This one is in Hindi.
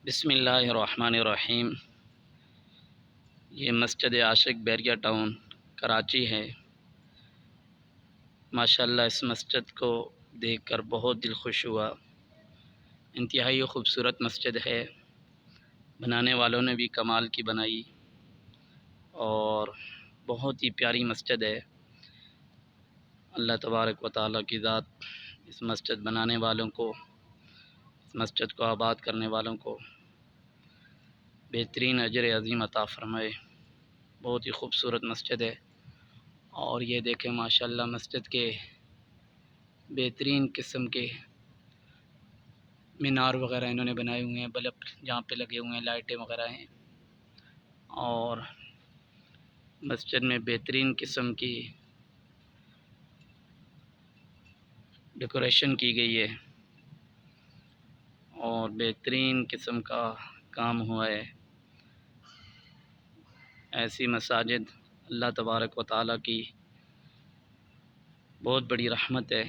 बिस्मिल्लाहिर्रहमानिर्रहीम। ये मस्जिद आशिक बैरिया टाउन कराची है। माशाअल्लाह इस मस्जिद को देखकर बहुत दिल खुश हुआ। इंतहाई ख़ूबसूरत मस्जिद है। बनाने वालों ने भी कमाल की बनाई और बहुत ही प्यारी मस्जिद है। अल्लाह तबारक व तआला की ज़ात इस मस्जिद बनाने वालों को, इस मस्जिद को आबाद करने वालों को बेहतरीन अजर अज़ीम अता फ़रमाए। बहुत ही ख़ूबसूरत मस्जिद है। और ये देखें माशाअल्लाह मस्जिद के बेहतरीन किस्म के मीनार वगैरह इन्होंने बनाए हुए हैं। बल्ब जहाँ पे लगे हुए हैं, लाइटें वगैरह हैं। और मस्जिद में बेहतरीन किस्म की डेकोरेशन की गई है और बेहतरीन किस्म का काम हुआ है। ऐसी मसाजिद अल्लाह तबारक व तआला की बहुत बड़ी रहमत है।